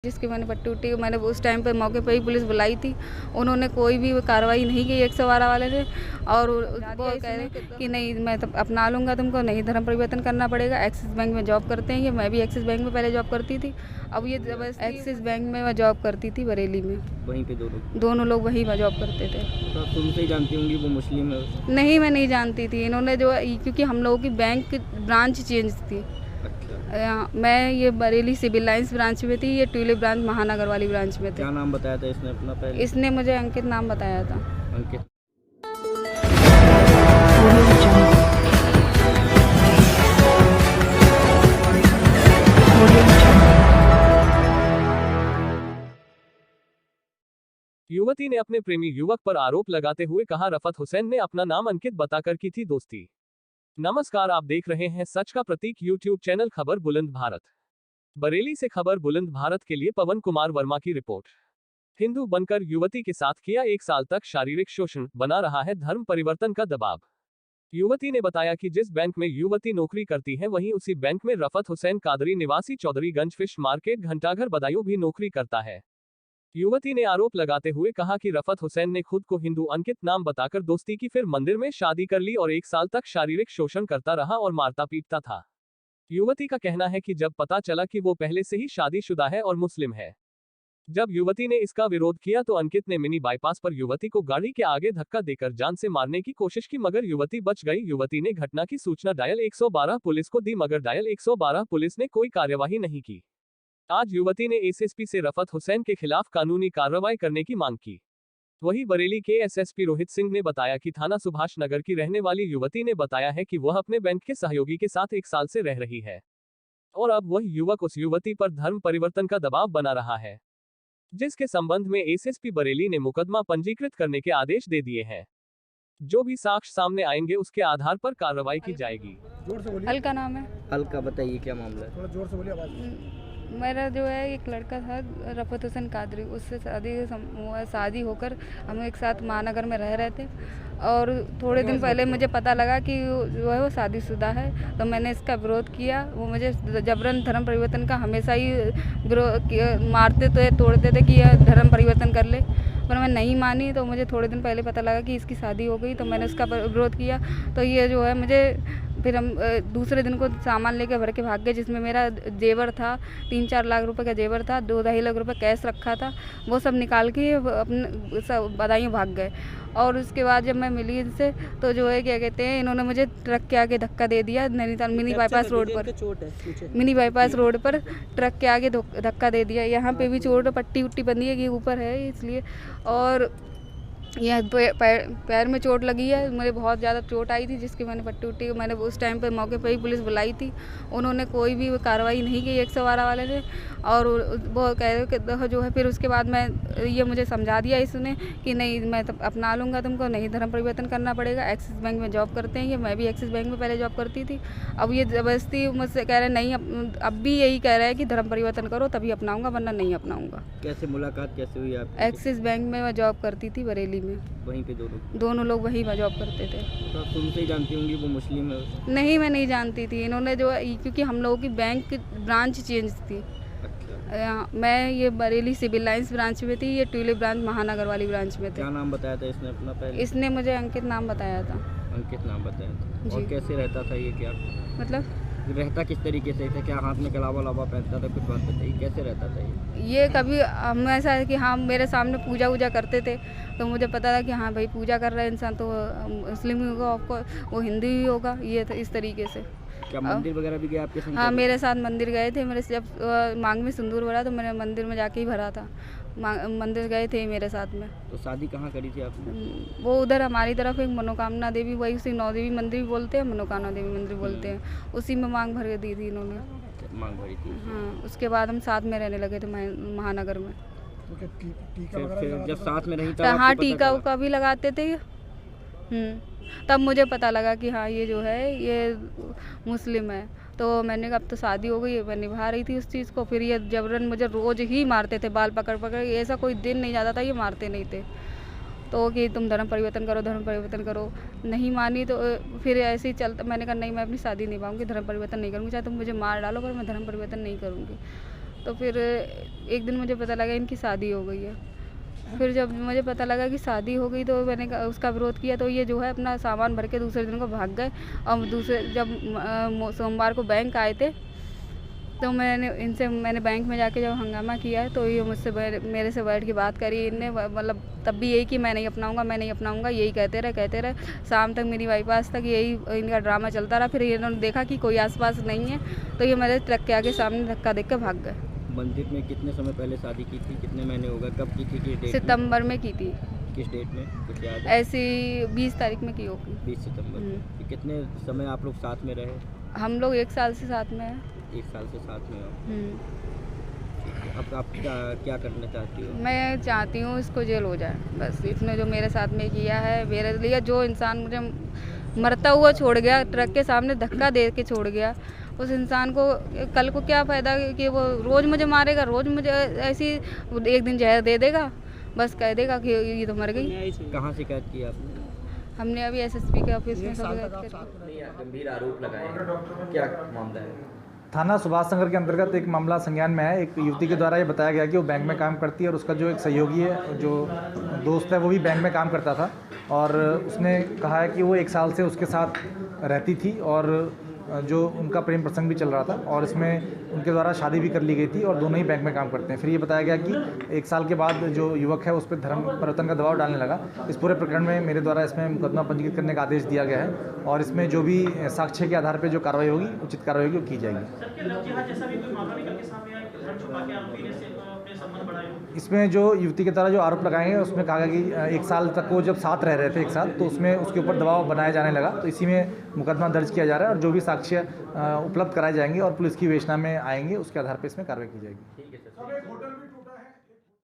जिसकी मैंने पट्टी उट्टी मैंने उस टाइम पे मौके पे ही पुलिस बुलाई थी। उन्होंने कोई भी कार्रवाई नहीं की 112 वाले ने, और वो कह रहे कि नहीं मैं तो अपना लूँगा तुमको, नहीं धर्म परिवर्तन करना पड़ेगा। एक्सिस बैंक में जॉब करते हैं ये, मैं भी एक्सिस बैंक में पहले जॉब करती थी। अब ये जबरदस्ती एक्सिस बैंक में मैं जॉब करती थी बरेली में। वहीं पे दोनों लोग वहीं पर जॉब करते थे। तो आप शुरू से ही जानती होंगी वो मुस्लिम है? नहीं, मैं नहीं जानती थी। इन्होंने जो क्योंकि हम लोगों की बैंक ब्रांच चेंज थी। मैं ये बरेली सिविल लाइंस ब्रांच में थी, ये ट्यूलिप ब्रांच महानगर वाली ब्रांच में थी। क्या नाम बताया था इसने अपना पहले? इसने मुझे अंकित नाम बताया था। अंकित। युवती ने अपने प्रेमी युवक पर आरोप लगाते हुए कहा, रफत हुसैन ने अपना नाम अंकित बताकर की थी दोस्ती। नमस्कार, आप देख रहे हैं सच का प्रतीक यूट्यूब चैनल खबर बुलंद भारत। बरेली से खबर बुलंद भारत के लिए पवन कुमार वर्मा की रिपोर्ट। हिंदू बनकर युवती के साथ किया 1 साल तक शारीरिक शोषण, बना रहा है धर्म परिवर्तन का दबाव। युवती ने बताया कि जिस बैंक में युवती नौकरी करती है वहीं उसी बैंक में रफत हुसैन कादरी निवासी चौधरीगंज फिश मार्केट घंटाघर बदायूं भी नौकरी करता है। युवती ने आरोप लगाते हुए कहा कि रफत हुसैन ने खुद को हिंदू अंकित नाम बताकर दोस्ती की, फिर मंदिर में शादी कर ली और 1 साल तक शारीरिक शोषण करता रहा और मारता पीटता था। युवती का कहना है कि जब पता चला कि वो पहले से ही शादीशुदा है और मुस्लिम है, जब युवती ने इसका विरोध किया तो अंकित ने मिनी बाईपास पर युवती को गाड़ी के आगे धक्का देकर जान से मारने की कोशिश की, मगर युवती बच गई। युवती ने घटना की सूचना डायल 112 पुलिस को दी, मगर डायल 112 पुलिस ने कोई कार्यवाही नहीं की। आज युवती ने एसएसपी से रफत हुसैन के खिलाफ कानूनी कार्रवाई करने की मांग की। वहीं बरेली के एसएसपी रोहित सिंह ने बताया कि थाना सुभाष नगर की रहने वाली युवती ने बताया है कि वह अपने बैंक के सहयोगी के साथ 1 साल से रह रही है और अब वह युवक उस युवती पर धर्म परिवर्तन का दबाव बना रहा है, जिसके संबंध में एसएसपी बरेली ने मुकदमा पंजीकृत करने के आदेश दे दिए हैं। जो भी साक्ष्य सामने आएंगे उसके आधार पर कार्रवाई की जाएगी। अलका नाम है। अलका, बताइए क्या मामला है? थोड़ा जोर से बोलिए आवाज। मेरा जो है एक लड़का था रफत हुसैन कादरी, उससे शादी होकर हम एक साथ महानगर में रह रहे थे, और थोड़े दिन पहले मुझे पता लगा कि जो है वो शादीशुदा है, तो मैंने इसका विरोध किया। वो मुझे जबरन धर्म परिवर्तन का हमेशा ही विरोध मारते थे, तोड़ते थे कि यह धर्म परिवर्तन कर ले, पर मैं नहीं मानी। तो मुझे थोड़े दिन पहले पता लगा कि इसकी शादी हो गई, तो मैंने उसका विरोध किया। तो ये जो है मुझे फिर हम दूसरे दिन को सामान लेके भर के भाग गए, जिसमें मेरा जेवर था, 3-4 लाख रुपए का जेवर था, 2-2.5 लाख रुपए कैश रखा था, वो सब निकाल के अपने सब बदायूं भाग गए। और उसके बाद जब मैं मिली इनसे तो जो है क्या कहते हैं, इन्होंने मुझे ट्रक के आगे धक्का दे दिया नैनीताल मिनी बाईपास रोड पर। मिनी बाईपास रोड पर ट्रक के आगे धक्का दे दिया। यहाँ पे भी चोट, पट्टी उट्टी बंधी है कि ऊपर है इसलिए, और यह पैर में चोट लगी है। मुझे बहुत ज़्यादा चोट आई थी, जिसकी मैंने पट्टी उट्टी मैंने उस टाइम पे मौके पे ही पुलिस बुलाई थी। उन्होंने कोई भी कार्रवाई नहीं की 112 वाले ने, और वो कह रहे कि जो है फिर उसके बाद मैं ये मुझे समझा दिया इसने कि नहीं मैं तो अपना लूँगा तुमको, नहीं धर्म परिवर्तन करना पड़ेगा। एक्सिस बैंक में जॉब करते हैं ये, मैं भी एक्सिस बैंक में पहले जॉब करती थी। अब ये ज़बरदस्ती मुझसे कह रहे नहीं, अब भी यही कह रहे हैं कि धर्म परिवर्तन करो तभी अपनाऊँगा, वरना नहीं अपनाऊँगा। कैसे मुलाकात कैसे हुई आपकी? एक्सिस बैंक में मैं जॉब करती थी बरेली में। वहीं पे दोनों लोग वहीं पर जॉब करते थे। तो आप शुरू से ही जानती होंगी वो मुस्लिम है? नहीं, मैं नहीं जानती थी। इन्होंने जो क्योंकि हम लोगों की बैंक ब्रांच चेंज थी। मैं ये बरेली सिविल लाइंस ब्रांच में थी, ये ट्यूलिप ब्रांच महानगर वाली ब्रांच में थी। क्या नाम बताया था इसने अपना पहले? इसने मुझे अंकित नाम बताया था। अंकित नाम बताया था। और कैसे रहता था ये, क्या मतलब रहता किस तरीके से था? क्या हाथ में कलावा लावा पहनता था? कुछ बात बताइए, कैसे रहता था ये कभी हम ऐसा है कि हाँ मेरे सामने पूजा वूजा करते थे, तो मुझे पता था कि हाँ भाई पूजा कर रहा है इंसान तो मुस्लिम ही होगा, आपको वो हिंदू ही होगा, ये इस तरीके से। क्या मंदिर वगैरह भी गए आपके संग? हाँ, मेरे साथ मंदिर गए थे। मेरे जब मांग में सिंदूर भरा तो मैंने मंदिर में जाके ही भरा था। मंदिर गए थे मेरे साथ में। तो शादी कहाँ करी थी आपने? वो उधर हमारी तरफ एक मनोकामना देवी, वही उसी 9 देवी मंदिर भी बोलते हैं, मनोकामना देवी मंदिर बोलते हैं, उसी में मांग भर के दी थी इन्होंने। मांग भरी थी? हाँ, उसके बाद हम साथ में रहने लगे थे महानगर में। फिर जब साथ में रही था हाँ, टीका उका भी लगाते थे। तब मुझे पता लगा कि हाँ ये जो है ये मुस्लिम है। तो मैंने कहा अब तो शादी हो गई है, मैं निभा रही थी उस चीज़ को। फिर ये जबरन मुझे रोज़ ही मारते थे, बाल पकड़ पकड़, ऐसा कोई दिन नहीं जाता था ये मारते नहीं थे। तो कि तुम धर्म परिवर्तन करो, धर्म परिवर्तन करो। नहीं मानी तो फिर ऐसे ही चलता। मैंने कहा नहीं, मैं अपनी शादी निभाऊंगी, धर्म परिवर्तन नहीं करूँगी, चाहे तुम मुझे मार डालो पर मैं धर्म परिवर्तन नहीं करूँगी। तो फिर एक दिन मुझे पता लगा इनकी शादी हो गई है। फिर जब मुझे पता लगा कि शादी हो गई तो मैंने उसका विरोध किया, तो ये जो है अपना सामान भर के दूसरे दिन को भाग गए। और दूसरे जब सोमवार को बैंक आए थे तो मैंने बैंक में जाके जब हंगामा किया तो ये मुझसे मेरे से बैठ के बात करी इनने, मतलब तब भी यही कि मैं नहीं अपनाऊंगा यही कहते रहे। शाम तक मेरी बाईपास तक यही इनका ड्रामा चलता रहा। फिर इन्होंने देखा कि कोई आसपास नहीं है तो ये मेरे ट्रक के आगे सामने धक्का देख के भाग गए। मंदिर में कितने समय पहले शादी की थी, कितने महीने हो गए, कब की थी, किस डेट सितंबर में की थी। में? किस डेट में कुछ याद है? ऐसी 20 तारीख में की होगी। 20 सितंबर। तो कितने समय आप लोग साथ में रहे? हम लोग 1 साल से साथ में हैं। 1 साल से साथ में हो। अब आप क्या करना चाहती हो? मैं चाहती हूँ इसको जेल हो जाए बस। इसने जो मेरे साथ में किया है, मेरे लिए जो इंसान मुझे मरता हुआ छोड़ गया, ट्रक के सामने धक्का दे के छोड़ गया, उस इंसान को कल को क्या फ़ायदा कि वो रोज़ मुझे मारेगा, रोज़ मुझे ऐसी एक दिन जहर दे देगा, बस कह देगा कि ये तो मर गई। कहाँ शिकायत की आपने? हमने अभी एसएसपी के ऑफिस में शिकायत करी। गंभीर आरोप लगाए, क्या मामला है? थाना सुभाष नगर के अंतर्गत एक मामला संज्ञान में है। एक युवती के द्वारा ये बताया गया कि वो बैंक में काम करती है और उसका जो एक सहयोगी है, जो दोस्त है, वो भी बैंक में काम करता था और उसने कहा है कि वो 1 साल से उसके साथ रहती थी और जो उनका प्रेम प्रसंग भी चल रहा था और इसमें उनके द्वारा शादी भी कर ली गई थी और दोनों ही बैंक में काम करते हैं। फिर ये बताया गया कि 1 साल के बाद जो युवक है उस पर धर्म परिवर्तन का दबाव डालने लगा। इस पूरे प्रकरण में मेरे द्वारा इसमें मुकदमा पंजीकृत करने का आदेश दिया गया है और इसमें जो भी साक्ष्य के आधार पर जो कार्रवाई होगी, उचित कार्रवाई होगी, वो की जाएगी। इसमें जो युवती के द्वारा जो आरोप लगाए हैं उसमें कहा गया कि 1 साल तक वो जब साथ रह रहे थे एक साथ, तो उसमें उसके ऊपर दबाव बनाया जाने लगा, तो इसी में मुकदमा दर्ज किया जा रहा है और जो भी साक्ष्य उपलब्ध कराए जाएंगे और पुलिस की विवेचना में आएंगे उसके आधार पर इसमें कार्रवाई की जाएगी।